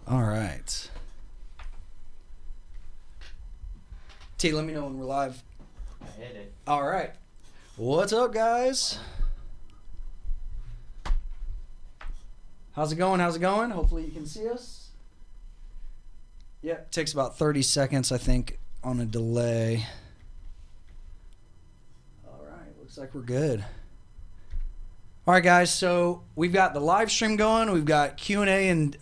All right. T, let me know when we're live. I hit it. All right. What's up, guys? How's it going? How's it going? Hopefully you can see us. Yep, it takes about 30 seconds, I think, on a delay. All right, looks like we're good. All right, guys, so we've got the live stream going. We've got Q&A and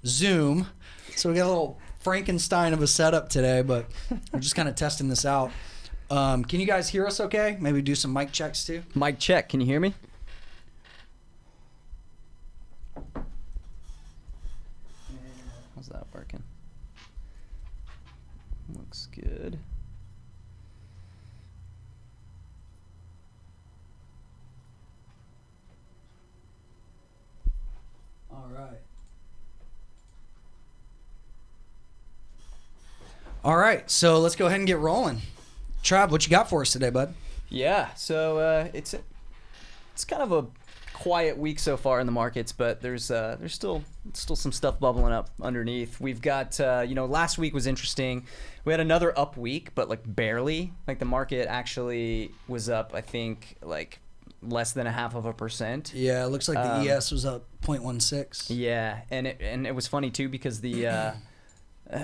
Zoom. So we got a little Frankenstein of a setup today, but we're just kind of testing this out. Can you guys hear us okay? Maybe do some mic checks too. Mic check. Can you hear me? How's that working? Looks good. All right. All right, so let's go ahead and get rolling. Trav, what you got for us today, bud? Yeah. So it's kind of a quiet week so far in the markets, but there's still some stuff bubbling up underneath. We've got last week was interesting. We had another up week, but like barely. Like the market actually was up, I think, like less than 0.5%. Yeah, it looks like the ES was up 0.16. Yeah, and it was funny too because the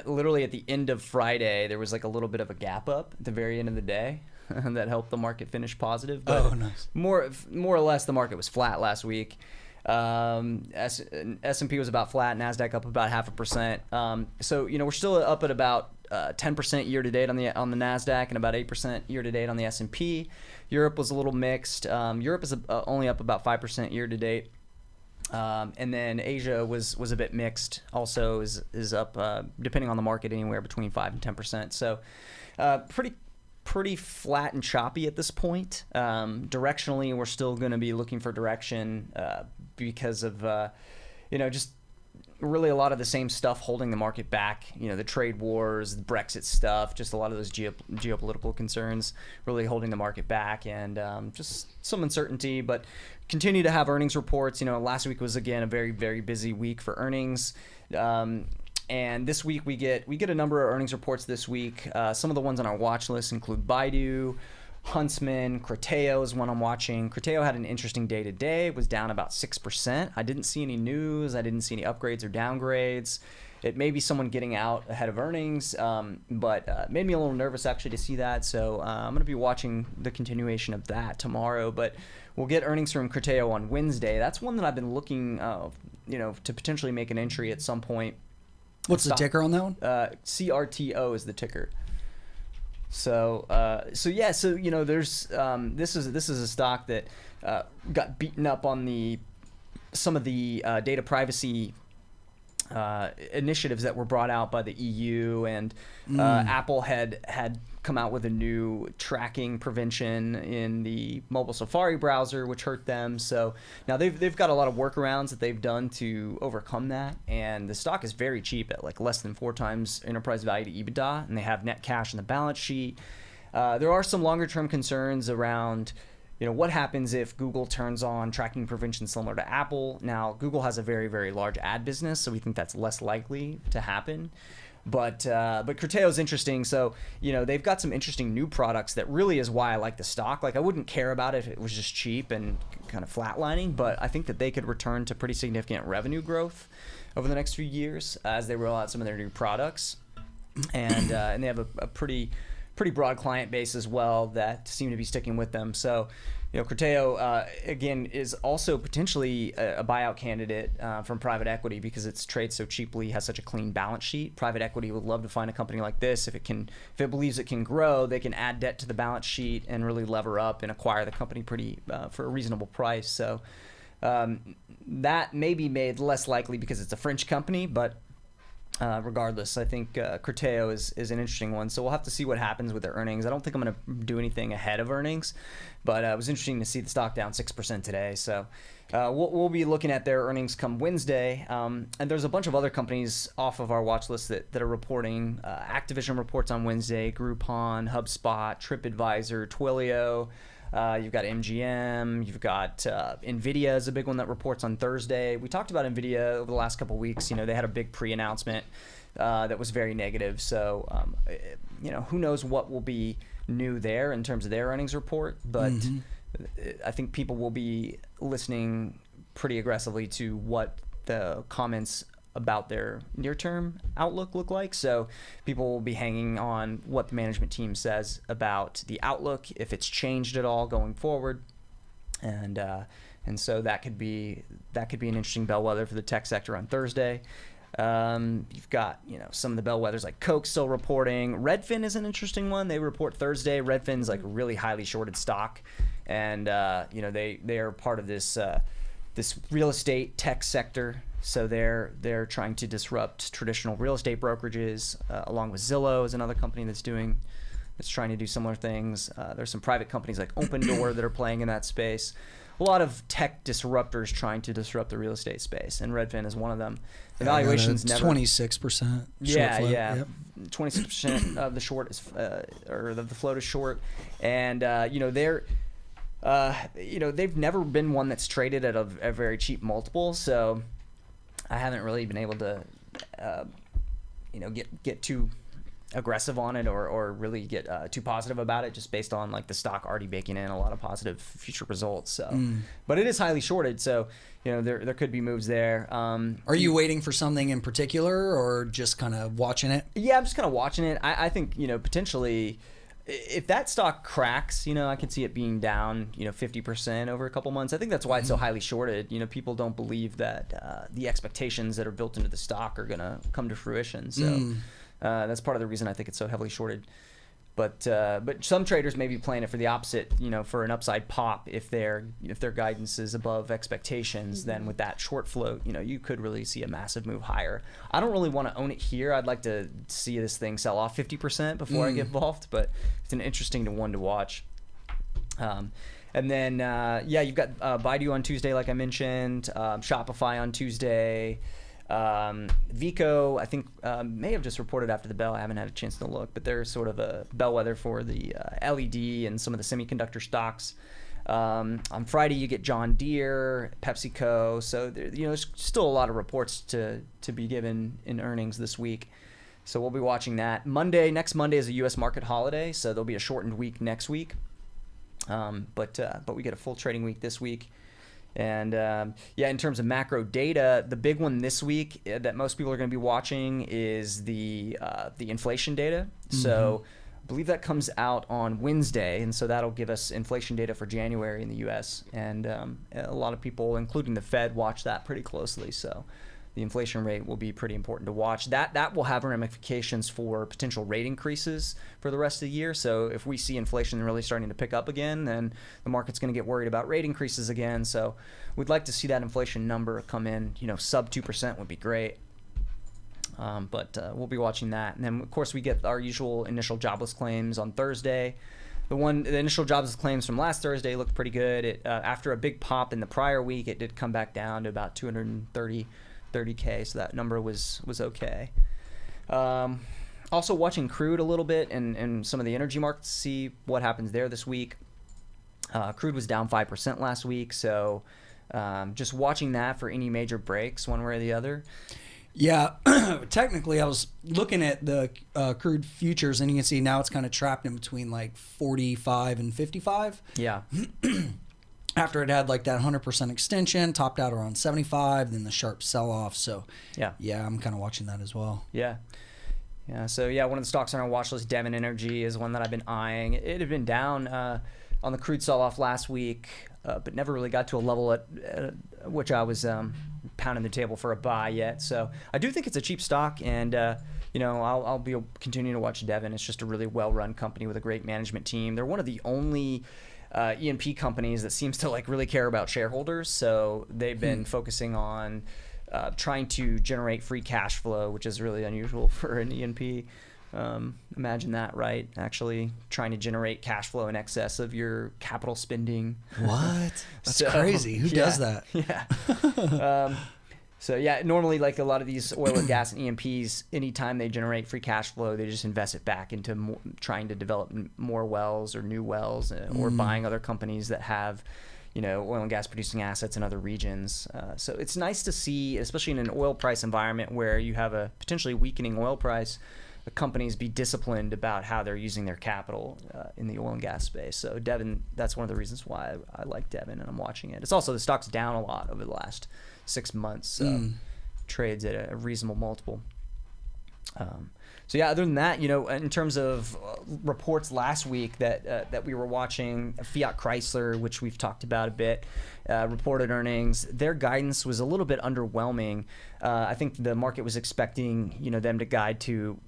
literally at the end of Friday there was like a little bit of a gap up at the very end of the day that helped the market finish positive. But oh, nice. More or less, the market was flat last week. S&P was about flat, Nasdaq up about 0.5%. So we're still up at about 10% year to date on the Nasdaq and about 8% year to date on the S&P. Europe was a little mixed. Europe is only up about 5% year to date. And then Asia was a bit mixed. Also is up depending on the market anywhere between 5 and 10%. So pretty flat and choppy at this point. Directionally, we're still going to be looking for direction because of just really a lot of the same stuff holding the market back. The trade wars, the Brexit stuff, just a lot of those geopolitical concerns really holding the market back, and just some uncertainty. But continue to have earnings reports. Last week was again a very, very busy week for earnings. And this week we get a number of earnings reports this week. Some of the ones on our watch list include Baidu, Huntsman, Criteo is one I'm watching. Criteo had an interesting day today. It was down about 6%. I didn't see any news. I didn't see any upgrades or downgrades. It may be someone getting out ahead of earnings, but it made me a little nervous actually to see that. So I'm going to be watching the continuation of that tomorrow. But we'll get earnings from Criteo on Wednesday. That's one that I've been looking, to potentially make an entry at some point. What's the ticker on that one? CRTO is the ticker. So there's this is a stock that got beaten up on some of the data privacy initiatives that were brought out by the EU, and Apple had come out with a new tracking prevention in the mobile Safari browser, which hurt them. So now they've got a lot of workarounds that they've done to overcome that, and the stock is very cheap at like less than 4 times enterprise value to EBITDA, and they have net cash in the balance sheet. There are some longer term concerns around what happens if Google turns on tracking prevention similar to Apple. Now, Google has a very, very large ad business, so we think that's less likely to happen. But Criteo is interesting. So, they've got some interesting new products that really is why I like the stock. Like, I wouldn't care about it if it was just cheap and kind of flatlining, but I think that they could return to pretty significant revenue growth over the next few years as they roll out some of their new products. And they have a pretty broad client base as well that seem to be sticking with them. So, Criteo, again, is also potentially a buyout candidate from private equity because it trades so cheaply, has such a clean balance sheet. Private equity would love to find a company like this. If it believes it can grow, they can add debt to the balance sheet and really lever up and acquire the company for a reasonable price. So that may be made less likely because it's a French company, but regardless, I think Criteo is an interesting one. So we'll have to see what happens with their earnings. I don't think I'm going to do anything ahead of earnings, but it was interesting to see the stock down 6% today. So we'll be looking at their earnings come Wednesday. And there's a bunch of other companies off of our watch list that are reporting. Activision reports on Wednesday, Groupon, HubSpot, TripAdvisor, Twilio. You've got MGM. You've got NVIDIA is a big one that reports on Thursday. We talked about NVIDIA over the last couple of weeks. They had a big pre-announcement that was very negative. So, who knows what will be new there in terms of their earnings report. But I think people will be listening pretty aggressively to what the comments about their near-term outlook look like. So people will be hanging on what the management team says about the outlook, if it's changed at all going forward, and so that could be an interesting bellwether for the tech sector on Thursday. You've got some of the bellwethers like Coke still reporting. Redfin is an interesting one. They report Thursday. Redfin's like a really highly shorted stock, and they are part of this real estate tech sector. So they're trying to disrupt traditional real estate brokerages, along with Zillow is another company that's trying to do similar things. There's some private companies like Opendoor that are playing in that space. A lot of tech disruptors trying to disrupt the real estate space, and Redfin is one of them. The valuation's never 26%. Yeah. Yep. 26% of the short is or the float is short, and they've never been one that's traded at a very cheap multiple. So I haven't really been able to, get too aggressive on it or really get too positive about it, just based on like the stock already baking in a lot of positive future results. So, but it is highly shorted, so there could be moves there. Are you waiting for something in particular, or just kind of watching it? Yeah, I'm just kind of watching it. I think potentially, if that stock cracks, I could see it being down, 50% over a couple months. I think that's why it's so highly shorted. People don't believe that the expectations that are built into the stock are going to come to fruition. So that's part of the reason I think it's so heavily shorted. But some traders may be playing it for the opposite, for an upside pop. If their guidance is above expectations, then with that short float, you could really see a massive move higher. I don't really want to own it here. I'd like to see this thing sell off 50% before I get involved, but it's an interesting one to watch. And then, you've got Baidu on Tuesday, like I mentioned, Shopify on Tuesday. Vico, I think, may have just reported after the bell. I haven't had a chance to look, but they're sort of a bellwether for the LED and some of the semiconductor stocks. On Friday, you get John Deere, PepsiCo. So there's still a lot of reports to be given in earnings this week. So we'll be watching that. Next Monday is a U.S. market holiday, so there'll be a shortened week next week. But we get a full trading week this week. And in terms of macro data, the big one this week that most people are going to be watching is the inflation data. So I believe that comes out on Wednesday, and so that'll give us inflation data for January in the U.S. And a lot of people, including the Fed, watch that pretty closely. So the inflation rate will be pretty important to watch. That will have ramifications for potential rate increases for the rest of the year. So if we see inflation really starting to pick up again, then the market's going to get worried about rate increases again. So we'd like to see that inflation number come in, sub 2% would be great. But we'll be watching that. And then, of course, we get our usual initial jobless claims on Thursday. The initial jobless claims from last Thursday looked pretty good. After a big pop in the prior week, it did come back down to about 230K, so that number was okay. Also watching crude a little bit and some of the energy markets to see what happens there this week. Crude was down 5% last week, so just watching that for any major breaks one way or the other. Yeah, technically I was looking at the crude futures, and you can see now it's kind of trapped in between like 45 and 55. Yeah. After it had like that 100% extension, topped out around 75, then the sharp sell-off. So yeah, I'm kind of watching that as well. Yeah. So one of the stocks on our watch list, Devon Energy, is one that I've been eyeing. It had been down on the crude sell-off last week, but never really got to a level at which I was pounding the table for a buy yet. So I do think it's a cheap stock, and I'll be continuing to watch Devon. It's just a really well-run company with a great management team. They're one of the only E&P companies that seems to really care about shareholders. So they've been focusing on trying to generate free cash flow, which is really unusual for an E&P. Imagine that, right? Actually trying to generate cash flow in excess of your capital spending. What? That's crazy. Who does that? Yeah. So yeah, normally like a lot of these oil and gas and E&Ps, anytime they generate free cash flow, they just invest it back into trying to develop more wells or new wells, or buying other companies that have, oil and gas producing assets in other regions. So it's nice to see, especially in an oil price environment where you have a potentially weakening oil price, the companies be disciplined about how they're using their capital in the oil and gas space. So Devon, that's one of the reasons why I like Devon and I'm watching it. It's also, the stock's down a lot over the last 6 months, so trades at a reasonable multiple. So yeah, other than that, in terms of reports last week that we were watching, Fiat Chrysler, which we've talked about a bit, reported earnings. Their guidance was a little bit underwhelming. I think the market was expecting them to guide to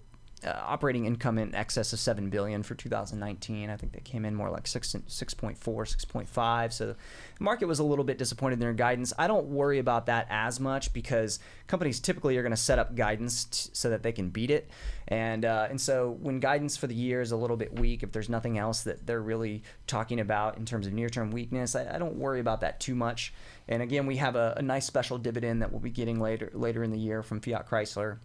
operating income in excess of $7 billion for 2019. I think they came in more like 6.4, 6.5. So the market was a little bit disappointed in their guidance. I don't worry about that as much because companies typically are going to set up guidance so that they can beat it. And so when guidance for the year is a little bit weak, if there's nothing else that they're really talking about in terms of near-term weakness, I don't worry about that too much. And again, we have a nice special dividend that we'll be getting later in the year from Fiat Chrysler.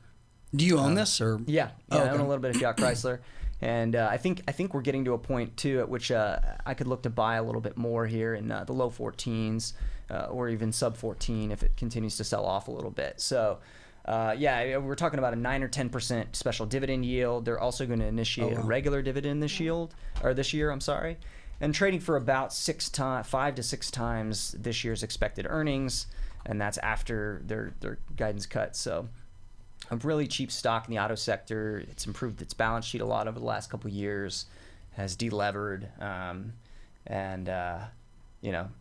Do you own this or? Yeah, okay. I own a little bit of Fiat Chrysler, and I think we're getting to a point too at which I could look to buy a little bit more here in the low 14s or even sub 14 if it continues to sell off a little bit. So we're talking about a 9 or 10% special dividend yield. They're also going to initiate a regular dividend this year. I'm sorry, and trading for about 5 to 6 times this year's expected earnings, and that's after their guidance cut. So a really cheap stock in the auto sector. It's improved its balance sheet a lot over the last couple of years, has delevered,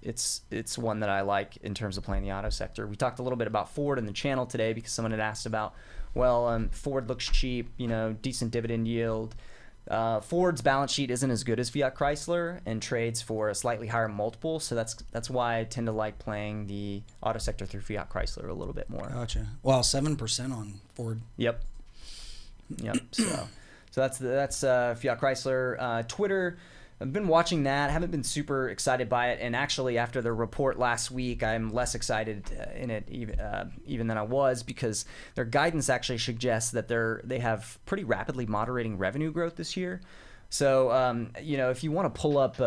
it's one that I like in terms of playing the auto sector. We talked a little bit about Ford in the channel today because someone had asked about, Ford looks cheap, decent dividend yield. Ford's balance sheet isn't as good as Fiat Chrysler and trades for a slightly higher multiple, so that's why I tend to like playing the auto sector through Fiat Chrysler a little bit more. Gotcha. Well, 7% on Ford. Yep. So that's Fiat Chrysler. Twitter, I've been watching that. Haven't been super excited by it, and actually after the report last week, I'm less excited in it even than I was because their guidance actually suggests that they have pretty rapidly moderating revenue growth this year. So if you want to pull up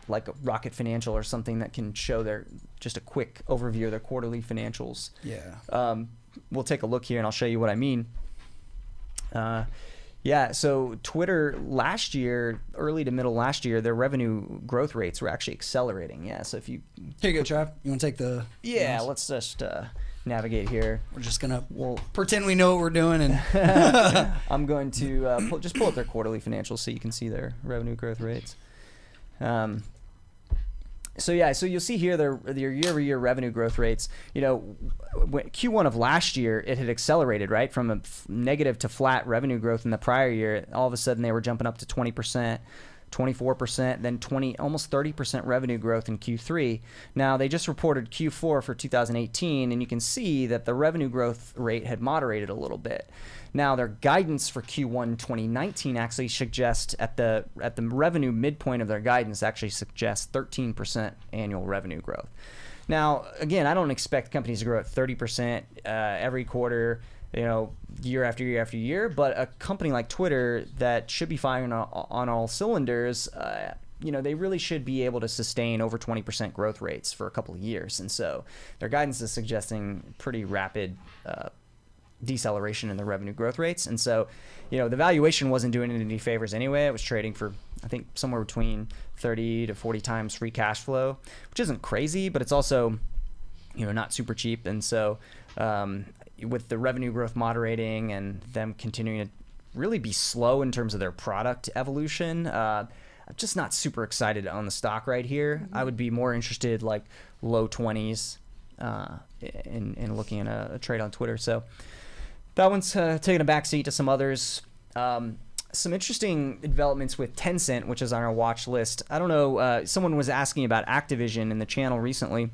like a Rocket Financial or something that can show just a quick overview of their quarterly financials, we'll take a look here and I'll show you what I mean. So Twitter last year, early to middle last year, their revenue growth rates were actually accelerating. Yeah, so if you... Here you go, Trav. You want to take the... Yeah, let's just navigate here. We're just going to pretend we know what we're doing. And I'm going to pull up their quarterly financials so you can see their revenue growth rates. So you'll see here their year-over-year revenue growth rates. Q1 of last year, it had accelerated, right, from a negative to flat revenue growth in the prior year. All of a sudden, they were jumping up to 20%, 24%, then almost 30% revenue growth in Q3. Now, they just reported Q4 for 2018, and you can see that the revenue growth rate had moderated a little bit. Now, their guidance for Q1 2019 actually suggests at the revenue midpoint of their guidance actually suggests 13% annual revenue growth. Now, again, I don't expect companies to grow at 30% every quarter, year after year after year, but a company like Twitter that should be firing on all cylinders, they really should be able to sustain over 20% growth rates for a couple of years. And so their guidance is suggesting pretty rapid deceleration in the revenue growth rates. And so, the valuation wasn't doing it any favors anyway. It was trading for, I think, somewhere between 30 to 40 times free cash flow, which isn't crazy, but it's also, not super cheap. And so, with the revenue growth moderating and them continuing to really be slow in terms of their product evolution, I'm just not super excited on the stock right here. Mm-hmm. I would be more interested like low 20s in looking at a trade on Twitter. So that one's taking a backseat to some others. Some interesting developments with Tencent, which is on our watch list. I don't know. Someone was asking about Activision in the channel recently.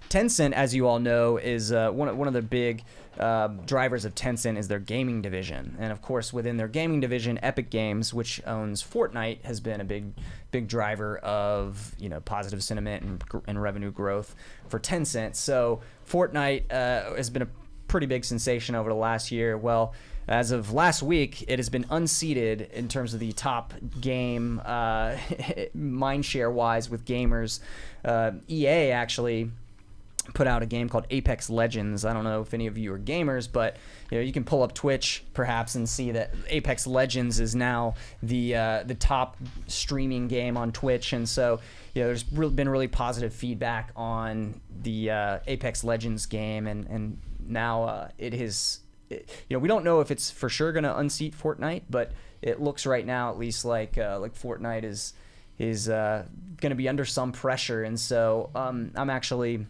Tencent, as you all know, is one of the big drivers of Tencent is their gaming division, and of course within their gaming division, Epic Games, which owns Fortnite, has been a big driver of positive sentiment and revenue growth for Tencent. So Fortnite has been a pretty big sensation over the last year. Well, as of last week, it has been unseated in terms of the top game mindshare wise with gamers. EA actually put out a game called Apex Legends. I don't know if any of you are gamers, but you can pull up Twitch perhaps and see that Apex Legends is now the top streaming game on Twitch, and so there's been really positive feedback on the Apex Legends game, and now it is. We don't know if it's for sure going to unseat Fortnite, but it looks right now at least like Fortnite is going to be under some pressure, and so I'm actually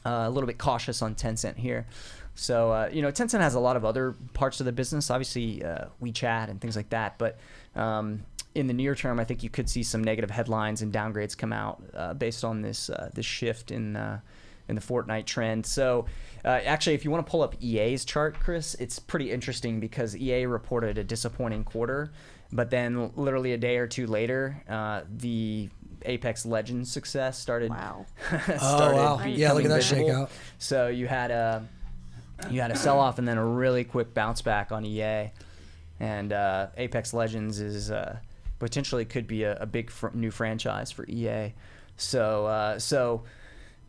a little bit cautious on Tencent here. So Tencent has a lot of other parts of the business, obviously WeChat and things like that, but in the near term, I think you could see some negative headlines and downgrades come out based on this shift in the Fortnite trend. So actually, if you want to pull up EA's chart, Chris, it's pretty interesting because EA reported a disappointing quarter, but then literally a day or two later, the Apex Legends success started. Wow. Becoming Yeah, look at that visible. shakeout. So you had a sell off and then a really quick bounce back on EA, and Apex Legends is potentially could be a big new franchise for EA. So.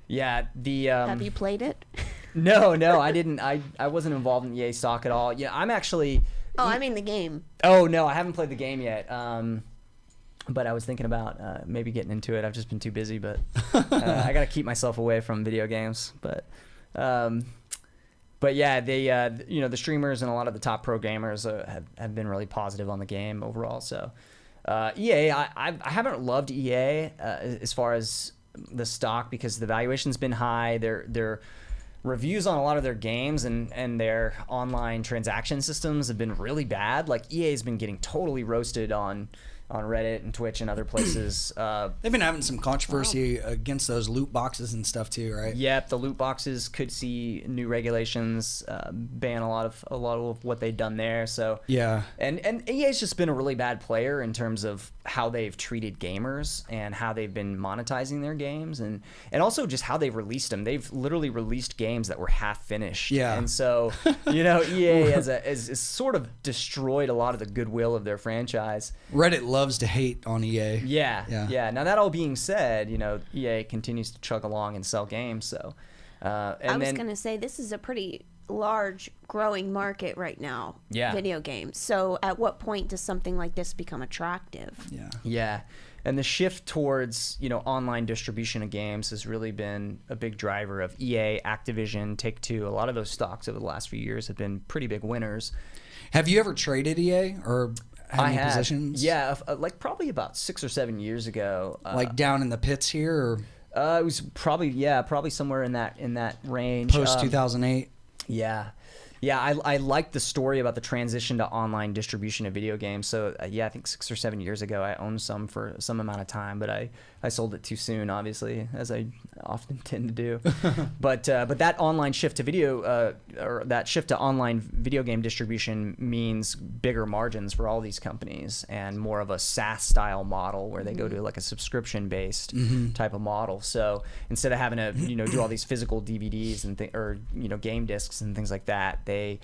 Yeah, Have you played it? No, I didn't. I wasn't involved in EA stock at all. Yeah, I'm actually. Oh, I mean the game. Oh no, I haven't played the game yet. But I was thinking about maybe getting into it. I've just been too busy, but I got to keep myself away from video games. But yeah, they the streamers and a lot of the top pro gamers have been really positive on the game overall. So EA, I haven't loved EA as far as the stock because the valuation's been high. Their reviews on a lot of their games and their online transaction systems have been really bad. Like EA's been getting totally roasted on Reddit and Twitch and other places. They've been having some controversy against those loot boxes and stuff too, right? Yep, the loot boxes could see new regulations ban a lot of what they've done there. So yeah, and EA's just been a really bad player in terms of how they've treated gamers and how they've been monetizing their games and also just how they've released them. They've literally released games that were half finished. Yeah, and so EA has sort of destroyed a lot of the goodwill of their franchise. Reddit loves to hate on EA. Yeah. Now that all being said, EA continues to chug along and sell games. So, I was going to say this is a pretty large growing market right now. Yeah. Video games. So, at what point does something like this become attractive? Yeah. And the shift towards online distribution of games has really been a big driver of EA, Activision, Take-Two. A lot of those stocks over the last few years have been pretty big winners. Have you ever traded EA or? I have. Positions? Yeah, like probably about 6 or 7 years ago. Like down in the pits here, or it was probably somewhere in that range. Post 2008. Yeah, I liked the story about the transition to online distribution of video games. So I think 6 or 7 years ago, I owned some for some amount of time, but I sold it too soon, obviously, as I often tend to do. But that online shift to that shift to online video game distribution means bigger margins for all these companies and more of a SaaS style model where they go to like a subscription based type of model. So instead of having to do all these physical DVDs and or game discs and things like that, they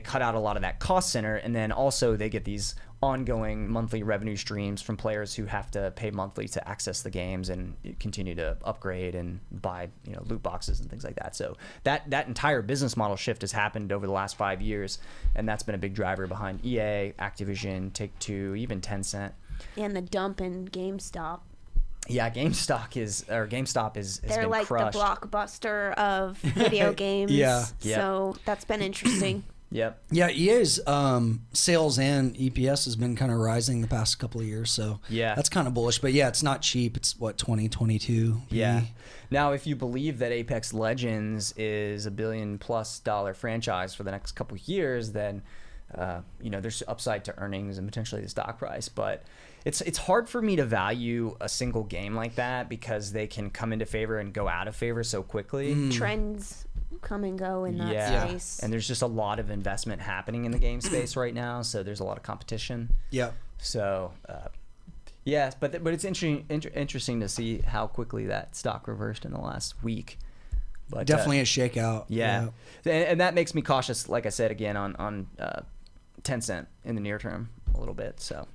cut out a lot of that cost center, and then also they get these ongoing monthly revenue streams from players who have to pay monthly to access the games and continue to upgrade and buy loot boxes and things like that. So that entire business model shift has happened over the last 5 years, and that's been a big driver behind EA, Activision, Take-Two, even Tencent. And the dump in GameStop. Yeah, GameStop has They're been like crushed. the Blockbuster of video games. Yeah. So that's been interesting. Yep. Yeah, EA's sales and EPS has been kind of rising the past couple of years, so yeah, that's kind of bullish. But yeah, it's not cheap. It's what, 2022. Yeah. Now, if you believe that Apex Legends is a $1 billion+ franchise for the next couple of years, then there's upside to earnings and potentially the stock price. But it's hard for me to value a single game like that because they can come into favor and go out of favor so quickly. Trends come and go in that space. And there's just a lot of investment happening in the game space right now, so there's a lot of competition. Yeah. So, yeah, but it's interesting to see how quickly that stock reversed in the last week. But definitely a shakeout. Yeah. And that makes me cautious, like I said, again, on Tencent in the near term a little bit. So,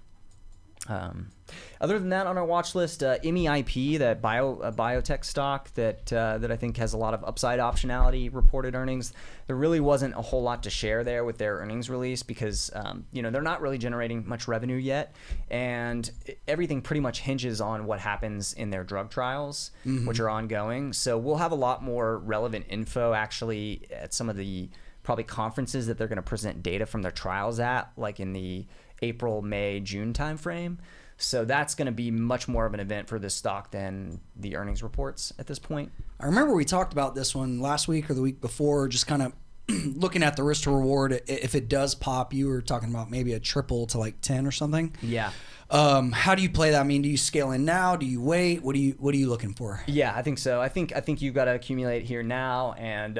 other than that, on our watch list, MEIP, that biotech stock that I think has a lot of upside optionality, reported earnings. There really wasn't a whole lot to share there with their earnings release because they're not really generating much revenue yet, and everything pretty much hinges on what happens in their drug trials, which are ongoing. So we'll have a lot more relevant info actually at some of the probably conferences that they're going to present data from their trials at, like in the April, May, June timeframe. So that's going to be much more of an event for this stock than the earnings reports at this point. I remember we talked about this one last week or the week before, just kind of looking at the risk to reward. If it does pop, you were talking about maybe a triple to like 10 or something. Yeah. How do you play that? I mean, do you scale in now? Do you wait? What are you looking for? Yeah, I think so. I think you've got to accumulate here now, and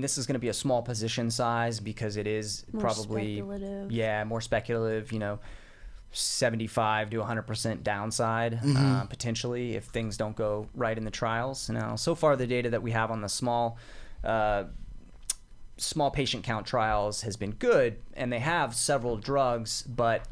this is going to be a small position size because it is more probably speculative. More speculative. 75 to 100% downside potentially if things don't go right in the trials. Now, so far the data that we have on the small patient count trials has been good, and they have several drugs, but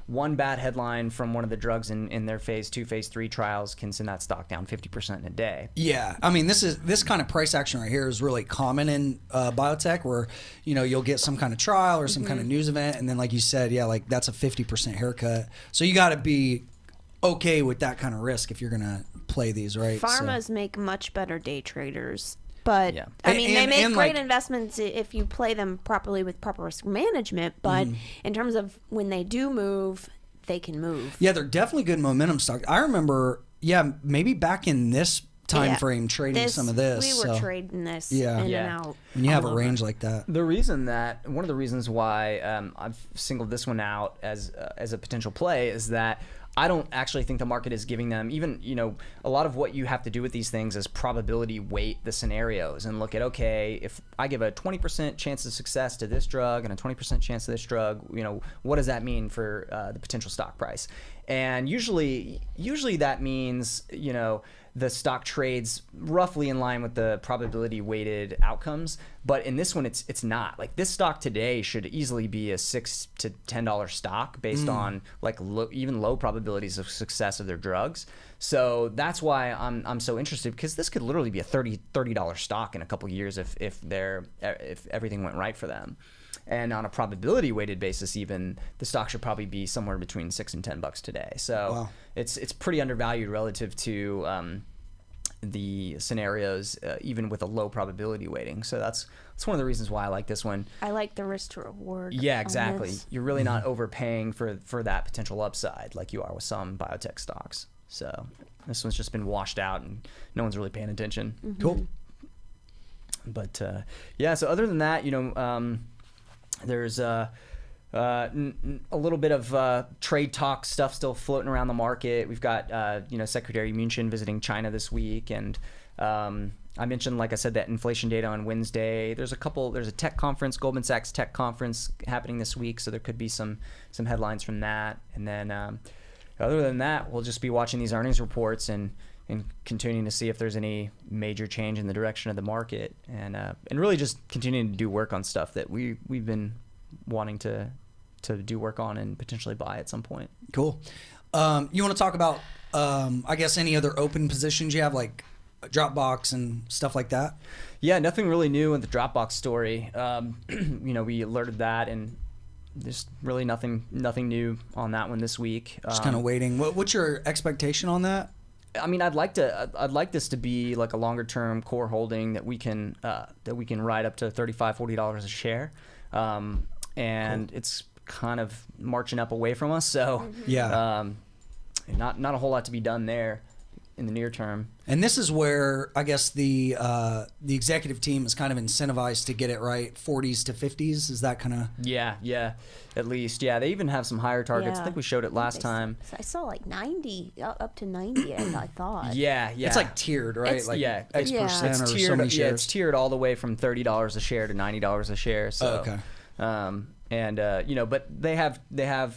one bad headline from one of the drugs in their phase 2, phase 3 trials can send that stock down 50% in a day. Yeah, I mean this kind of price action right here is really common in biotech, where you'll get some kind of trial or some kind of news event, and then like you said, like that's a 50% haircut. So you got to be okay with that kind of risk if you're gonna play these, right? Pharmas make much better day traders. But yeah. I mean, they make great investments if you play them properly with proper risk management. But in terms of when they do move, they can move. Yeah, they're definitely good momentum stock. I remember, maybe back in this time frame trading some of this. We were trading this in and out. When you have a range like that. One of the reasons why I've singled this one out as a potential play is that I don't actually think the market is giving them even, a lot of what you have to do with these things is probability weight the scenarios and look at, okay, if I give a 20% chance of success to this drug and a 20% chance to this drug, what does that mean for the potential stock price? And usually that means, the stock trades roughly in line with the probability weighted outcomes. But in this one, it's not. Like this stock today should easily be a $6 to $10 stock based on like even low probabilities of success of their drugs. So that's why I'm so interested, because this could literally be a $30 stock in a couple years if everything went right for them. And on a probability weighted basis, even the stock should probably be somewhere between $6 and $10 today. So it's pretty undervalued relative to the scenarios, even with a low probability weighting. So that's one of the reasons why I like this one. I like the risk to reward. Yeah, exactly. You're really not overpaying for that potential upside like you are with some biotech stocks. So this one's just been washed out and no one's really paying attention. Cool. But so other than that, there's a little bit of trade talk stuff still floating around the market. We've got Secretary Mnuchin visiting China this week, and I mentioned, like I said, that inflation data on Wednesday. There's a tech conference, Goldman Sachs tech conference happening this week, so there could be some headlines from that. And then other than that, we'll just be watching these earnings reports and continuing to see if there's any major change in the direction of the market, and really just continuing to do work on stuff that we've been wanting to do work on and potentially buy at some point. Cool. You want to talk about I guess any other open positions you have, like Dropbox and stuff like that? Yeah, nothing really new in the Dropbox story. We alerted that, and there's really nothing new on that one this week. Just kind of waiting. What's your expectation on that? I mean, I'd like this to be like a longer term core holding that we can ride up to $35-$40 a share, and cool. It's kind of marching up away from us. So yeah, not a whole lot to be done there. in the near term. And this is where I guess the executive team is kind of incentivized to get it right, 40s to 50s. Is that kind of? Yeah, at least. Yeah, they even have some higher targets. I think we showed it last time. I saw like 90, up to 90. I thought. Yeah. It's like tiered, right? It's, like X percent it's or tiered, so many shares. it's tiered all the way from $30 a share to $90 a share. So, okay. But they have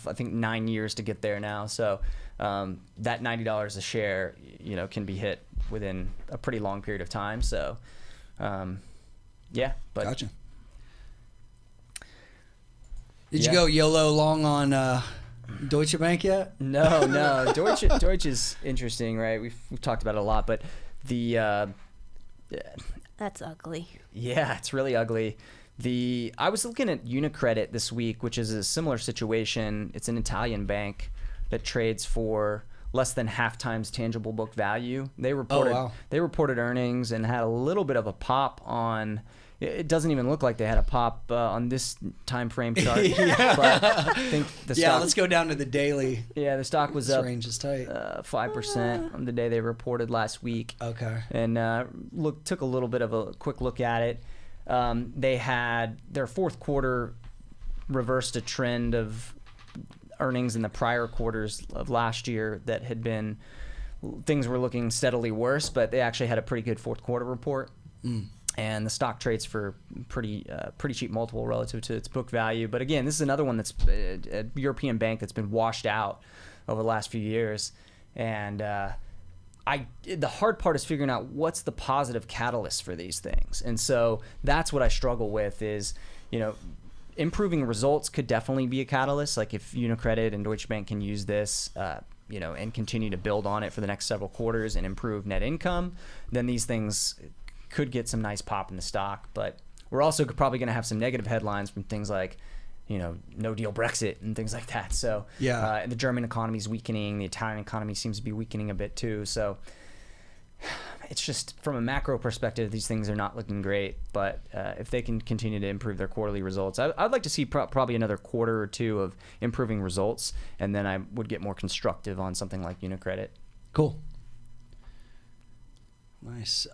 I think 9 years to get there now. So that $90 a share, can be hit within a pretty long period of time. So, but Gotcha. Did you go YOLO long on Deutsche Bank yet? No. Deutsche is interesting, right? We've talked about it a lot, but That's ugly. Yeah, it's really ugly. I was looking at UniCredit this week, which is a similar situation. It's an Italian bank that trades for less than half times tangible book value. They reported earnings and had a little bit of a pop on. It doesn't even look like they had a pop on this time frame chart. But I think the stock. Yeah, let's go down to the daily. Yeah, the stock was up. Range is tight. 5% on the day they reported last week. Okay. And took a little bit of a quick look at it. They had their fourth quarter reversed a trend of earnings in the prior quarters of last year that had been, things were looking steadily worse, but they actually had a pretty good fourth quarter report. And the stock trades for pretty cheap multiple relative to its book value. But again, this is another one that's a European bank that's been washed out over the last few years. And the hard part is figuring out what's the positive catalyst for these things. And so that's what I struggle with is, improving results could definitely be a catalyst. Like if UniCredit and Deutsche Bank can use this, and continue to build on it for the next several quarters and improve net income, then these things could get some nice pop in the stock. But we're also probably going to have some negative headlines from things like, no deal Brexit and things like that. So the German economy is weakening. The Italian economy seems to be weakening a bit too. So it's just from a macro perspective, these things are not looking great. But if they can continue to improve their quarterly results, I'd like to see probably another quarter or two of improving results. And then I would get more constructive on something like UniCredit. Cool. Nice.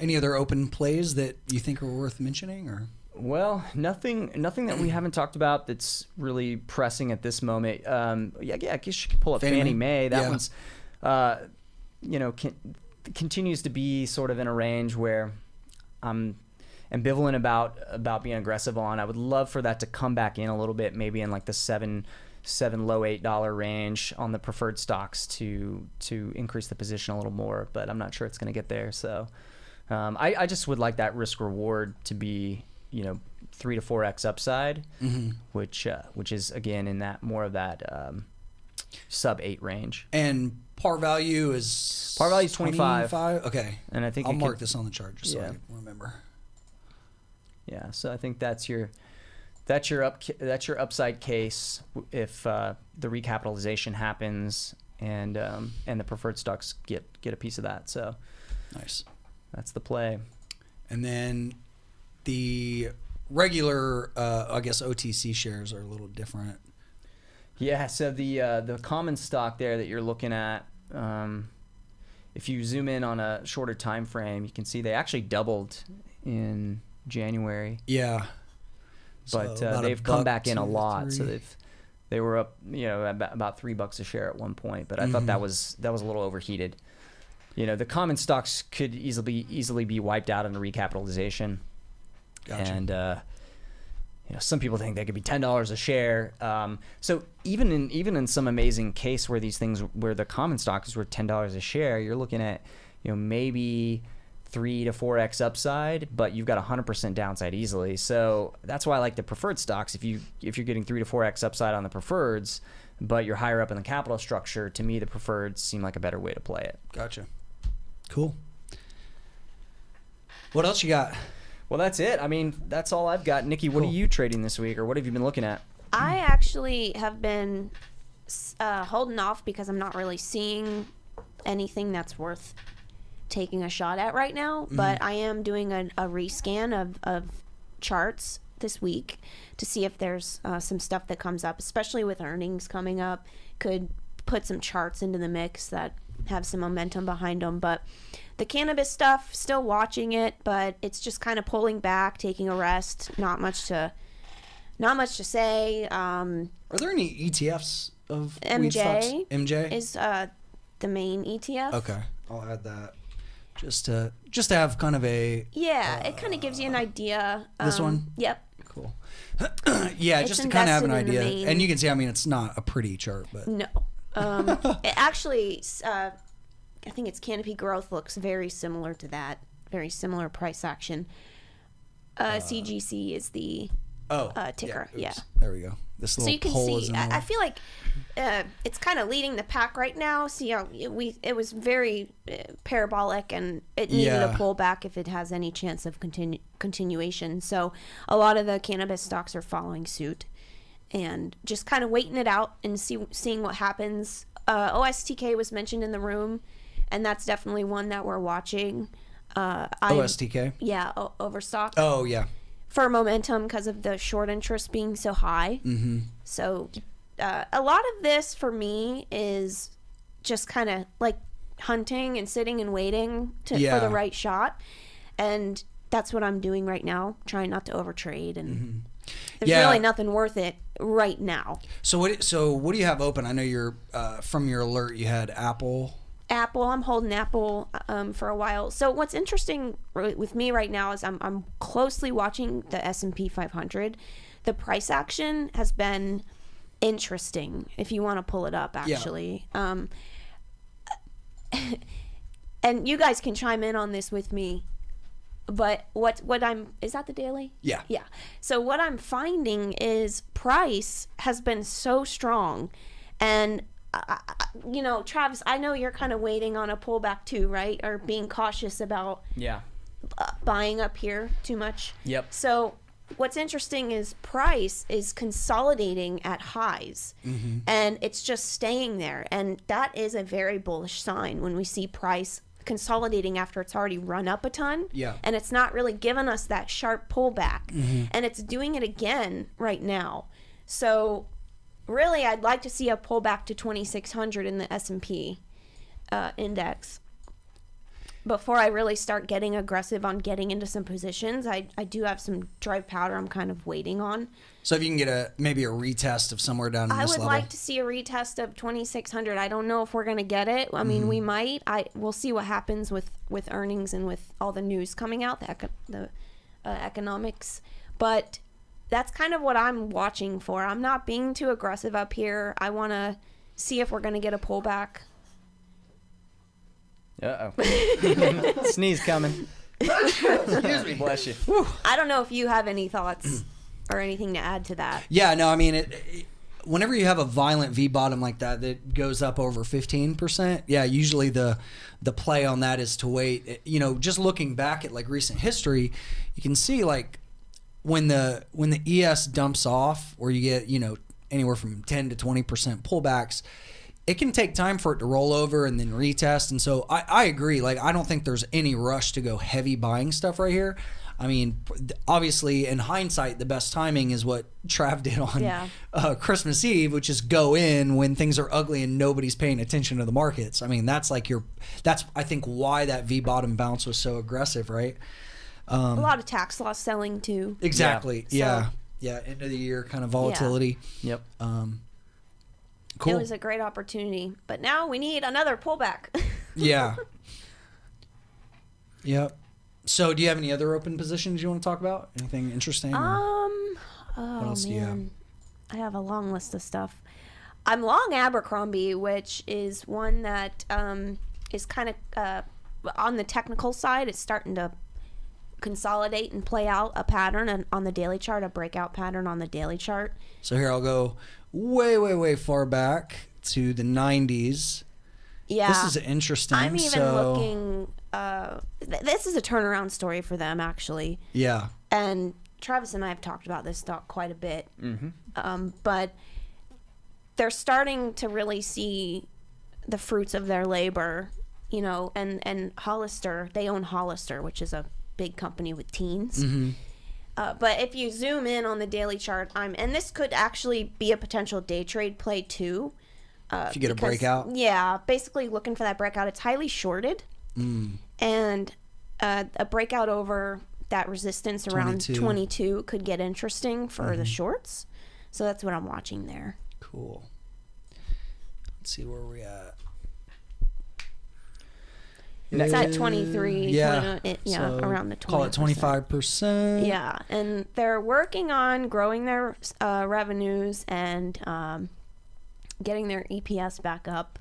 Any other open plays that you think are worth mentioning, or? Well, nothing that we haven't talked about that's really pressing at this moment. I guess you could pull up Fannie Mae. That one's, continues to be sort of in a range where I'm ambivalent about being aggressive on. I would love for that to come back in a little bit, maybe in like the $7 low $8 range on the preferred stocks to increase the position a little more, but I'm not sure it's going to get there. So I just would like that risk reward to be 3 to 4x upside, which is again in that more of that sub 8 range. And par value is 25. Okay, and I think I'll mark this on the chart just so I can remember. Yeah, so I think that's your upside case if the recapitalization happens and the preferred stocks get a piece of that. So nice. That's the play. And then the regular, I guess OTC shares are a little different. Yeah. So the common stock there that you're looking at, if you zoom in on a shorter time frame, you can see they actually doubled in January. Yeah. But so they've come back in a lot. So they were up, about $3 a share at one point. But I thought that was a little overheated. The common stocks could easily be wiped out in a recapitalization. Gotcha. And some people think they could be $10 a share. So even in some amazing case where the common stocks were $10 a share, you're looking at maybe 3 to 4x upside, but you've got 100% downside easily. So that's why I like the preferred stocks. If you're getting 3 to 4x upside on the preferreds, but you're higher up in the capital structure, to me the preferreds seem like a better way to play it. Gotcha. Cool. What else you got? Well, that's it. I mean, that's all I've got. Nikki, what are you trading this week, or what have you been looking at? I actually have been holding off because I'm not really seeing anything that's worth taking a shot at right now. But I am doing a rescan of charts this week to see if there's some stuff that comes up, especially with earnings coming up. Could put some charts into the mix that have some momentum behind them. But the cannabis stuff, still watching it, but it's just kind of pulling back, taking a rest. Not much to say. Are there any ETFs of weed stocks? MJ MJ is the main ETF. Okay, I'll add that just to have kind of a Yeah, it kind of gives you an idea. This one? Yep. cool. Yeah, It's just to kind of have an invested in the idea, main- and you can see. I mean, it's not a pretty chart, but No. It actually, I think its Canopy Growth looks very similar to that. Very similar price action. CGC is the ticker. oops. Yeah. There we go. This So little you can poll is see, in I there. feel like it's kind of leading the pack right now. See how it was very parabolic, and it needed Yeah. a pullback if it has any chance of continuation. So a lot of the cannabis stocks are following suit, and just kind of waiting it out and seeing what happens. OSTK was mentioned in the room, and that's definitely one that we're watching. OSTK. Yeah, Overstock. Oh yeah. For momentum because of the short interest being so high. Mm-hmm. So a lot of this for me is just kind of like hunting and sitting and waiting for Yeah. the right shot. And that's what I'm doing right now, trying not to overtrade. And there's Yeah. really nothing worth it right now. So what do you have open? I know you're from your alert. You had Apple. Apple, I'm holding Apple for a while. So what's interesting with me right now is I'm closely watching the S&P 500. The price action has been interesting if you want to pull it up actually. And you guys can chime in on this with me. But is that the daily? Yeah. Yeah. So what I'm finding is price has been so strong, and Travis, I know you're kind of waiting on a pullback too, right? Or being cautious about Yeah. buying up here too much. Yep. So what's interesting is price is consolidating at highs, and it's just staying there, and that is a very bullish sign when we see price consolidating after it's already run up a ton. Yeah. And it's not really given us that sharp pullback, and it's doing it again right now. So really, I'd like to see a pullback to 2,600 in the S&P index before I really start getting aggressive on getting into some positions. I do have some dry powder I'm kind of waiting on. So if you can get maybe a retest of somewhere down in I this would level. like to see a retest of 2,600. I don't know if we're going to get it. I mean, we might. We'll see what happens with earnings and with all the news coming out, the economics. But that's kind of what I'm watching for. I'm not being too aggressive up here. I want to see if we're going to get a pullback. Uh-oh. Sneeze coming. Excuse me. Bless you. I don't know if you have any thoughts or anything to add to that. Yeah, no, I mean, whenever you have a violent V bottom like that goes up over 15%, yeah, usually the play on that is to wait. Just looking back at like recent history, you can see like when the ES dumps off, where you get anywhere from 10 to 20% pullbacks, it can take time for it to roll over and then retest. And so I agree. Like, I don't think there's any rush to go heavy buying stuff right here. I mean, obviously, in hindsight, the best timing is what Trav did on Christmas Eve, which is go in when things are ugly and nobody's paying attention to the markets. I mean, that's I think why that V bottom bounce was so aggressive, right? A lot of tax loss selling too. Exactly. Yeah. Yeah. End of the year kind of volatility. Yep. Cool. It was a great opportunity, but now we need another pullback. Yeah. Yep. So, do you have any other open positions you want to talk about? Anything interesting? Oh else do you have? man, I have a long list of stuff. I'm long Abercrombie, which is one that is kind of on the technical side. It's starting to consolidate and play out a pattern on the daily chart, a breakout pattern on the daily chart. So here I'll go way, way, way far back to the 90s. Yeah, This is interesting. I'm even looking. This is a turnaround story for them, actually. Yeah. And Travis and I have talked about this stock quite a bit. But they're starting to really see the fruits of their labor, and Hollister, they own Hollister, which is a big company with teens. But if you zoom in on the daily chart, and this could actually be a potential day trade play too. If you get a because- breakout? Yeah, basically looking for that breakout. It's highly shorted, and a breakout over that resistance around 22 could get interesting for the shorts. So that's what I'm watching there. Cool. Let's see where we're at. It's at 23, Yeah. 20, So around the 20%. Call it 25%. Yeah, and they're working on growing their revenues and getting their EPS back up.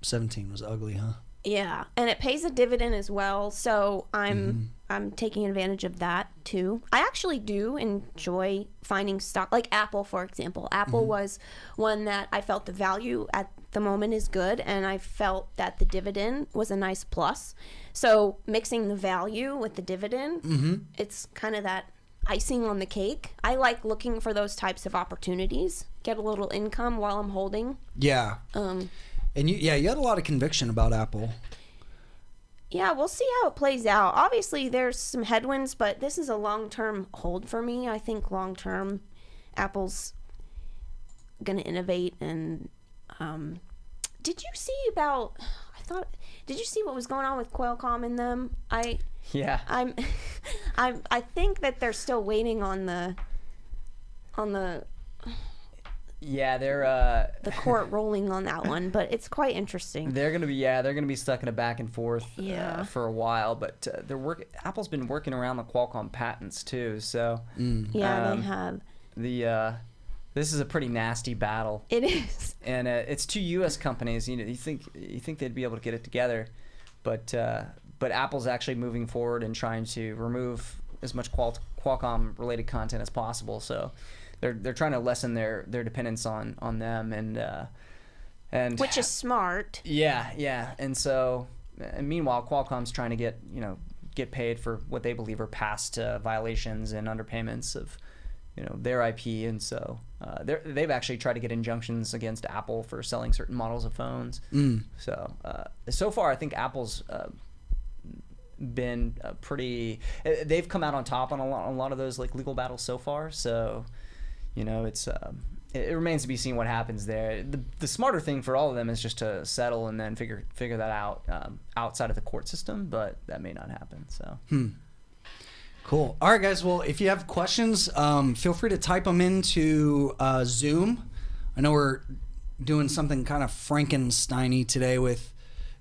17 was ugly, huh? Yeah, and it pays a dividend as well, so I'm taking advantage of that too. I actually do enjoy finding stock like Apple, for example. Apple was one that I felt the value at the moment is good, and I felt that the dividend was a nice plus. So mixing the value with the dividend, it's kind of that icing on the cake. I like looking for those types of opportunities, get a little income while I'm holding. Yeah. And you had a lot of conviction about Apple. Yeah, we'll see how it plays out. Obviously, there's some headwinds, but this is a long-term hold for me. I think long-term, Apple's going to innovate. And did you see about? Did you see what was going on with Qualcomm and them? Yeah. I think that they're still waiting on the. Yeah, they're The court ruling on that one, but it's quite interesting. they're gonna be stuck in a back and forth for a while. But Apple's been working around the Qualcomm patents too, so Yeah, they have. This is a pretty nasty battle, It is. and it's two U.S. companies. You think they'd be able to get it together, but Apple's actually moving forward and trying to remove as much Qualcomm related content as possible. So. They're trying to lessen their dependence on them and Which is smart. Yeah, and meanwhile Qualcomm's trying to get paid for what they believe are past violations and underpayments of their IP, and so they've actually tried to get injunctions against Apple for selling certain models of phones. So far I think Apple's been pretty. They've come out on top on a lot of those like legal battles so far. So. It remains to be seen what happens there. The smarter thing for all of them is just to settle and then figure that out outside of the court system, but that may not happen. So. Cool. All right, guys. Well, if you have questions, feel free to type them into Zoom. I know we're doing something kind of Frankenstein-y today with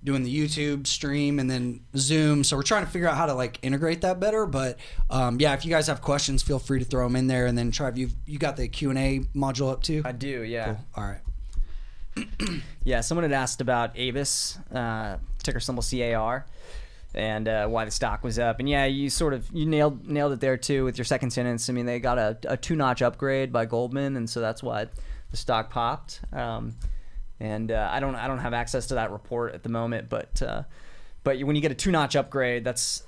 doing the YouTube stream and then Zoom. So we're trying to figure out how to like integrate that better. But if you guys have questions, feel free to throw them in there. And then Trev, you got the Q&A module up too? I do, yeah. Cool. All right. Yeah, someone had asked about Avis, ticker symbol CAR, and why the stock was up. And yeah, you nailed it there too with your second sentence. I mean, they got a 2-notch upgrade by Goldman, and so that's why the stock popped. And I don't have access to that report at the moment, but when you get a 2-notch upgrade, that's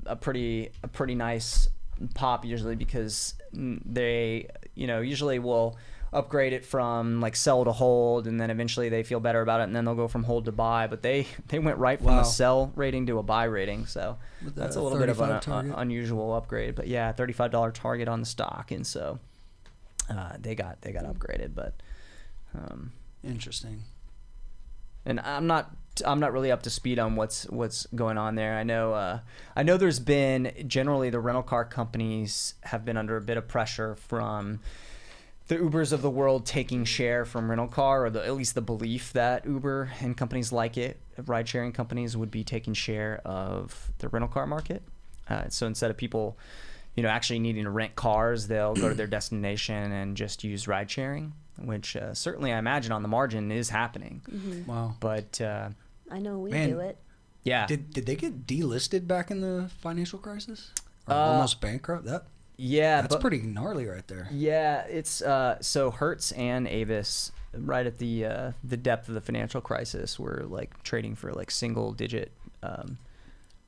a pretty nice pop usually, because they usually will upgrade it from like sell to hold, and then eventually they feel better about it, and then they'll go from hold to buy. But they went right from a sell rating to a buy rating, so that's a little bit of an unusual upgrade. But yeah, $35 target on the stock, and so they got upgraded, but. Interesting. And I'm not really up to speed on what's going on there. I know there's been generally the rental car companies have been under a bit of pressure from the Ubers of the world taking share from rental car, or at least the belief that Uber and companies like it, ride sharing companies, would be taking share of the rental car market. So instead of people, actually needing to rent cars, they'll go to their destination and just use ride sharing. Which certainly I imagine on the margin is happening. Mm-hmm. Wow. But I know we Man. do it. yeah. Did they get delisted back in the financial crisis? Or almost bankrupt? That's pretty gnarly right there. Yeah, it's so Hertz and Avis right at the depth of the financial crisis were like trading for like single digit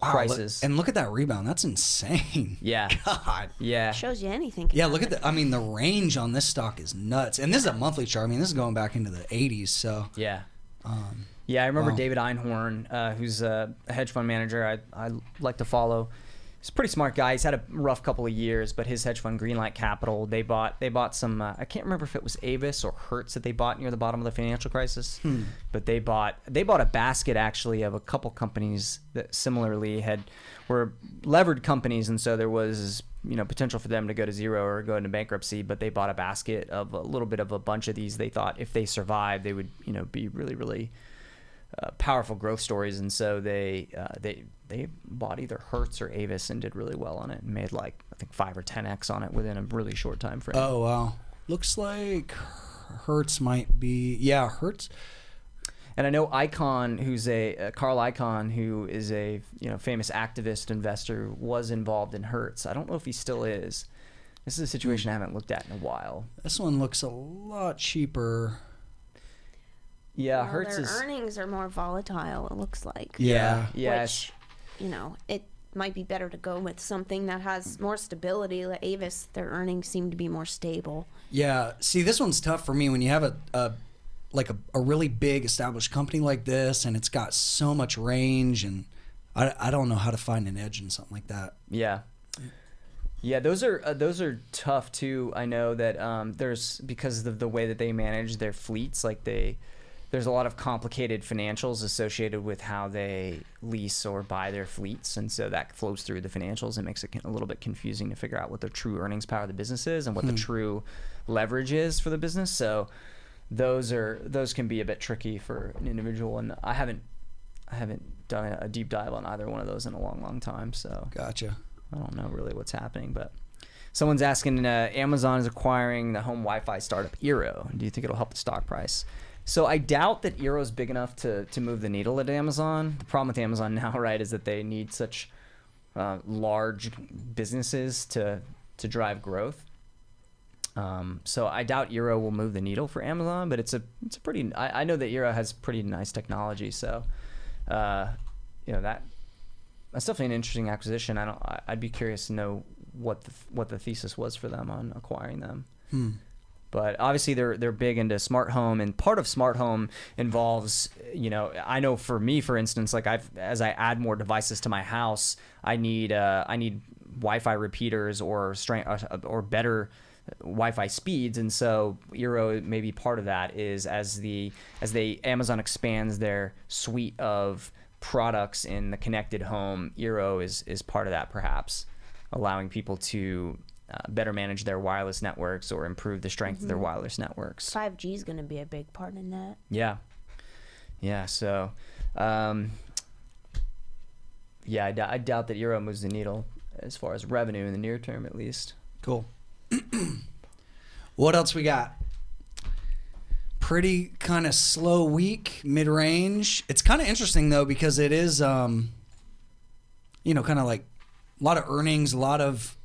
prices. And look at that rebound. That's insane. Yeah. God. Yeah. Shows you anything. Yeah, look at the range on this stock is nuts. And this is a monthly chart. I mean, this is going back into the 80s, so. Yeah. Yeah, I remember Wow. David Einhorn, who's a hedge fund manager I like to follow. He's a pretty smart guy. He's had a rough couple of years, but his hedge fund, Greenlight Capital, they bought some. I can't remember if it was Avis or Hertz that they bought near the bottom of the financial crisis. But they bought a basket actually of a couple companies that similarly were levered companies, and so there was potential for them to go to zero or go into bankruptcy. But they bought a basket of a little bit of a bunch of these. They thought if they survived, they would be really, really powerful growth stories, and so they bought either Hertz or Avis and did really well on it and made I think 5 or 10x on it within a really short time frame. Oh wow, looks like Hertz might be Hertz. And I know Icahn, who's Carl Icahn, who is a famous activist investor, was involved in Hertz. I don't know if he still is. This is a situation I haven't looked at in a while. This one looks a lot cheaper. Yeah, Well, Hertz their is. earnings are more volatile, it looks like. Yeah. Yes. Which, it might be better to go with something that has more stability. Like Avis, their earnings seem to be more stable. Yeah. See, this one's tough for me when you have a really big established company like this, and it's got so much range, and I don't know how to find an edge in something like that. Yeah. Yeah, those are tough too. I know that there's, because of the way that they manage their fleets, there's a lot of complicated financials associated with how they lease or buy their fleets, and so that flows through the financials and makes it a little bit confusing to figure out what the true earnings power of the business is and what the true leverage is for the business. So those can be a bit tricky for an individual, and I haven't done a deep dive on either one of those in a long time. So Gotcha. I don't know really what's happening, but someone's asking, Amazon is acquiring the home Wi-Fi startup Eero. Do you think it'll help the stock price? So I doubt that Eero is big enough to move the needle at Amazon. The problem with Amazon now, right, is that they need such large businesses to drive growth. So I doubt Eero will move the needle for Amazon, but it's a pretty. I know that Eero has pretty nice technology, so that's definitely an interesting acquisition. I'd be curious to know what the thesis was for them on acquiring them. But obviously they're big into smart home, and part of smart home involves, I know for me, for instance, as I add more devices to my house, I need Wi-Fi repeaters or better Wi-Fi speeds, and so Eero may be part of that. Is as Amazon expands their suite of products in the connected home, Eero is part of that, perhaps allowing people to better manage their wireless networks or improve the strength of their wireless networks. 5G is going to be a big part in that. Yeah. So, I doubt that Eero moves the needle as far as revenue in the near term, at least. Cool. What else we got? Pretty kind of slow week, mid-range. It's kind of interesting though, because it is, kind of like a lot of earnings, a lot of,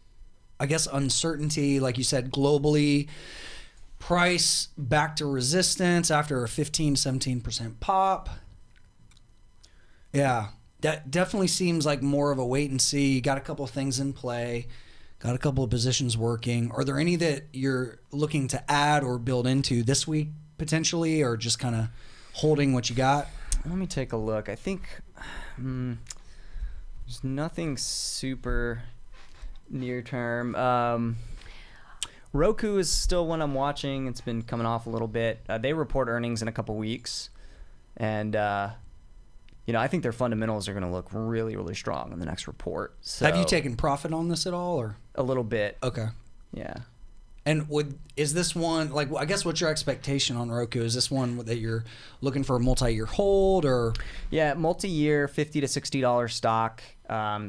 I guess, uncertainty, like you said, globally. Price back to resistance after a 15-17% pop. Yeah, that definitely seems like more of a wait and see. Got a couple of things in play. Got a couple of positions working. Are there any that you're looking to add or build into this week potentially, or just kind of holding what you got? Let me take a look. I think there's nothing super near term. Roku is still one I'm watching. It's been coming off a little bit. They report earnings in a couple weeks, and I think their fundamentals are going to look really, really strong in the next report. So, have you taken profit on this at all, or a little bit? Okay. Yeah. And is this one, I guess, what's your expectation on Roku? Is this one that you're looking for a multi-year hold, or? Yeah, multi-year, $50 to $60 stock.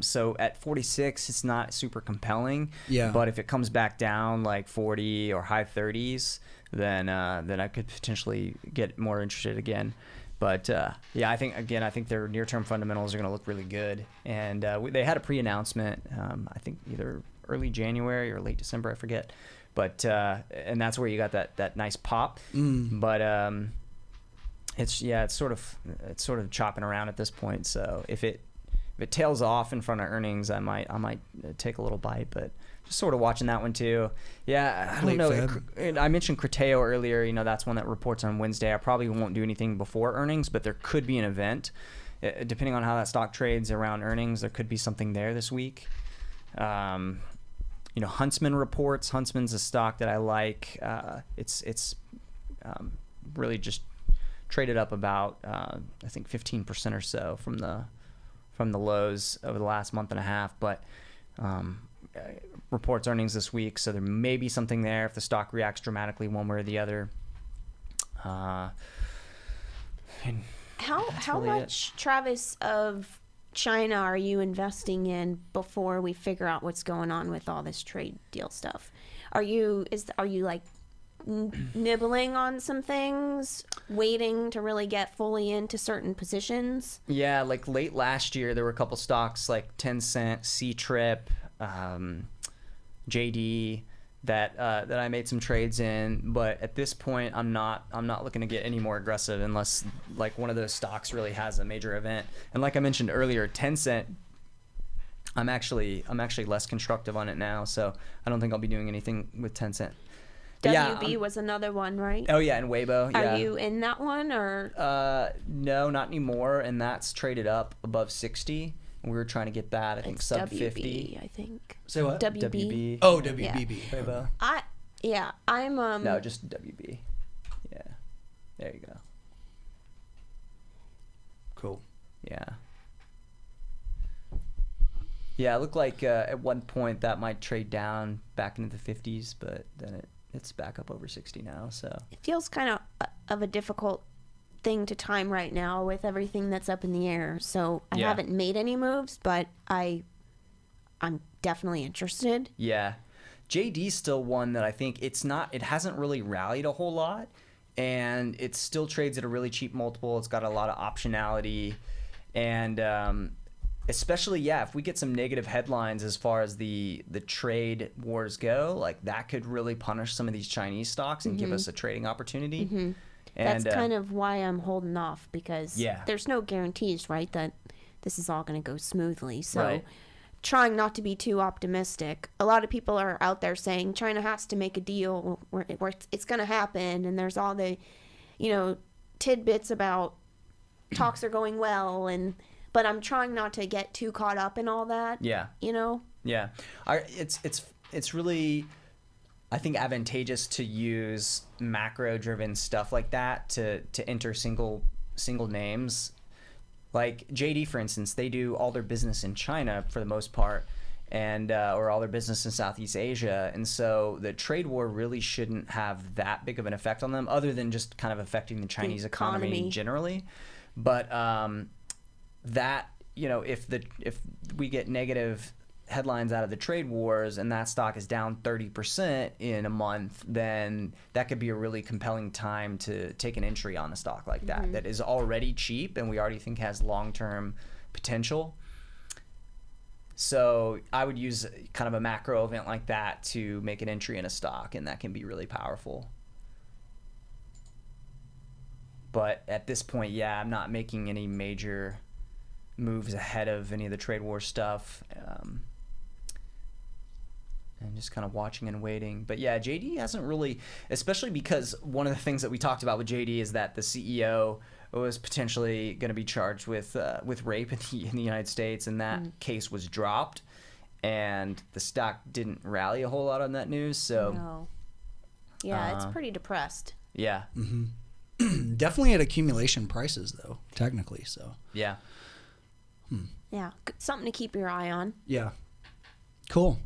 So at 46, it's not super compelling. Yeah. But if it comes back down like 40 or high 30s, then I could potentially get more interested again. But I think their near-term fundamentals are going to look really good. And they had a pre-announcement, I think either early January or late December, I forget. But and that's where you got that nice pop. But it's sort of chopping around at this point. So if it tails off in front of earnings, I might take a little bite, but just sort of watching that one too. Yeah, I don't know. I mentioned Criteo earlier. That's one that reports on Wednesday. I probably won't do anything before earnings, but there could be an event. Depending on how that stock trades around earnings, there could be something there this week. Huntsman reports. Huntsman's a stock that I like. It's really just traded up about I think 15% or so from the lows over the last month and a half, but reports earnings this week, so there may be something there if the stock reacts dramatically one way or the other. How really much, Travis, of China are you investing in before we figure out what's going on with all this trade deal stuff? Are you like nibbling on some things, waiting to really get fully into certain positions? Yeah, like late last year, there were a couple stocks like Tencent, C-Trip, JD that I made some trades in, but at this point, I'm not looking to get any more aggressive unless like one of those stocks really has a major event. And like I mentioned earlier, Tencent, I'm actually less constructive on it now, so I don't think I'll be doing anything with Tencent. WB was another one, right? Oh yeah, and Weibo. Yeah. Are you in that one or? No, not anymore. And that's traded up above 60. And we were trying to get that. I think It's sub WB, 50. I think. Say what? WB. Oh, WBB. Weibo. I'm No, just WB. Yeah. There you go. Cool. Yeah. Yeah, it looked like at one point that might trade down back into the 50s, but then it's back up over 60 now. So It feels kind of a difficult thing to time right now with everything that's up in the air. So I Yeah. haven't made any moves, but I'm definitely interested. yeah, JD's still one that I think it hasn't really rallied a whole lot, and it still trades at a really cheap multiple. It's got a lot of optionality, and especially if we get some negative headlines as far as the trade wars go, like that could really punish some of these Chinese stocks and give us a trading opportunity. And That's kind of why I'm holding off, because Yeah. there's no guarantees, right, that this is all going to go smoothly. So Right. trying not to be too optimistic. A lot of people are out there saying China has to make a deal where it's going to happen, and there's all the, tidbits about talks are going well, but I'm trying not to get too caught up in all that. Yeah. Yeah, it's really, I think, advantageous to use macro-driven stuff like that to enter single names. Like JD, for instance, they do all their business in China for the most part, and or all their business in Southeast Asia, and so the trade war really shouldn't have that big of an effect on them, other than just kind of affecting the Chinese economy generally. But that, if we get negative headlines out of the trade wars and that stock is down 30% in a month, then that could be a really compelling time to take an entry on a stock like that is already cheap and we already think has long-term potential. So I would use kind of a macro event like that to make an entry in a stock, and that can be really powerful. But at this point, I'm not making any major moves ahead of any of the trade war stuff, and just kind of watching and waiting. But JD hasn't really, especially because one of the things that we talked about with JD is that the CEO was potentially going to be charged with rape in the United States, and that case was dropped, and the stock didn't rally a whole lot on that news. So No. It's pretty depressed. yeah. Definitely at accumulation prices, though, technically. So Yeah. Yeah, something to keep your eye on. yeah, cool.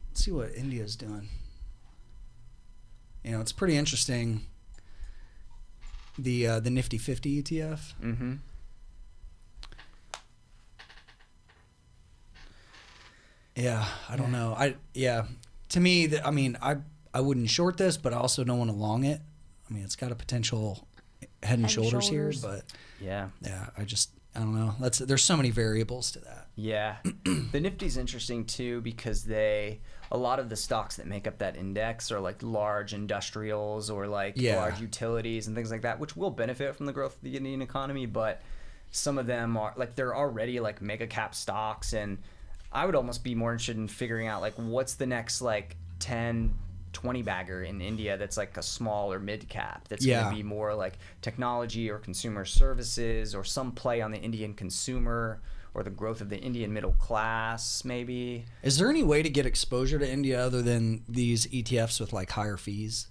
Let's see what India's doing. It's pretty interesting. The Nifty 50 ETF. Mm-hmm. Yeah, I don't know. To me, I wouldn't short this, but I also don't want to long it. I mean, it's got a potential head and shoulders here, but Yeah. I don't know. There's so many variables to that. Yeah. The Nifty's interesting too because a lot of the stocks that make up that index are like large industrials or like large utilities and things like that, which will benefit from the growth of the Indian economy, but some of them are like, they're already like mega cap stocks, and I would almost be more interested in figuring out like what's the next like 10, 20 bagger in India that's like a small or mid cap that's going to be more like technology or consumer services or some play on the Indian consumer or the growth of the Indian middle class, maybe. Is there any way to get exposure to India other than these ETFs with like higher fees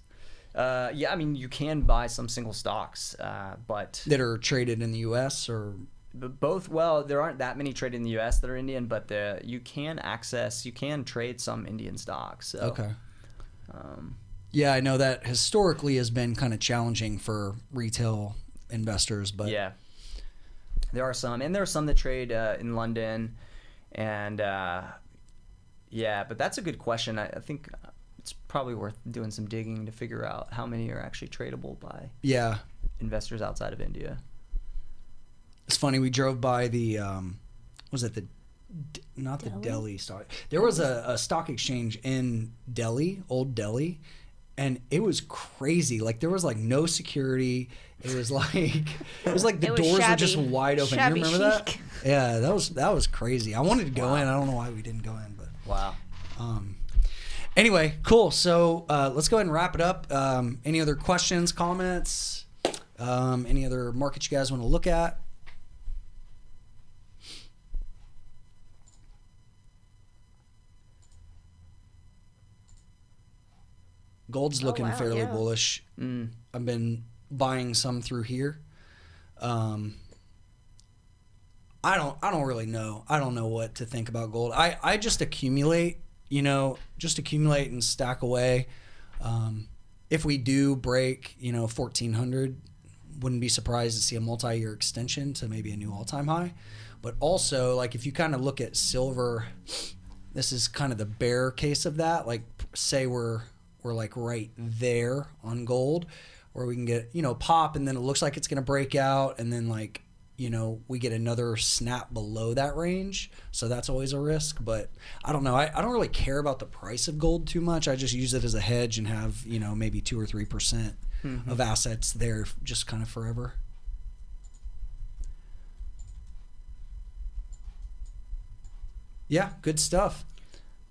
Yeah, I mean, you can buy some single stocks, but that are traded in the U.S. or? both. Well, there aren't that many traded in the U.S. that are Indian, but you can trade some Indian stocks. So, Okay. Yeah, I know that historically has been kind of challenging for retail investors, but yeah, there are some, and there are some that trade in London, and yeah, but that's a good question. I think it's probably worth doing some digging to figure out how many are actually tradable by yeah, investors outside of India. it's funny. We drove by the was it the Delhi stock? There was a stock exchange in Delhi, Old Delhi, and it was crazy. Like there was like no security. It was like the doors were just wide open. Shabby You remember that? chic. Yeah, that was crazy. I wanted to go in. I don't know why we didn't go in, but Wow. anyway, cool. So let's go ahead and wrap it up. Any other questions, comments? Any other markets you guys want to look at? Gold's looking wow, fairly yeah. bullish. I've been buying some through here. I don't really know. I don't know what to think about gold. I just accumulate, and stack away. If we do break, 1400, wouldn't be surprised to see a multi-year extension to maybe a new all-time high. But also, like if you kind of look at silver, this is kind of the bear case of that. Like say we're like right there on gold, where we can get, pop, and then it looks like it's going to break out, and then like, we get another snap below that range. So that's always a risk. But I don't know. I don't really care about the price of gold too much. I just use it as a hedge and have, maybe 2 or 3% of assets there just kind of forever. Yeah, good stuff.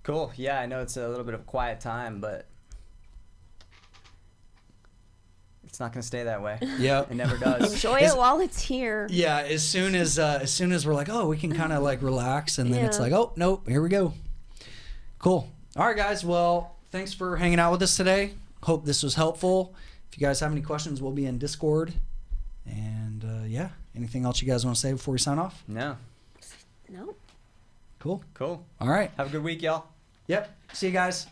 Cool. Yeah, I know it's a little bit of a quiet time, but it's not going to stay that way. Yeah. It never does. Enjoy it while it's here. Yeah, as soon as we're like, oh, we can kind of like relax, and then it's Yeah. like, oh, nope, here we go. Cool. All right, guys. Well, thanks for hanging out with us today. Hope this was helpful. If you guys have any questions, we'll be in Discord. And yeah, anything else you guys want to say before we sign off? No. Nope. Cool. Cool. All right. Have a good week, y'all. Yep. See you guys.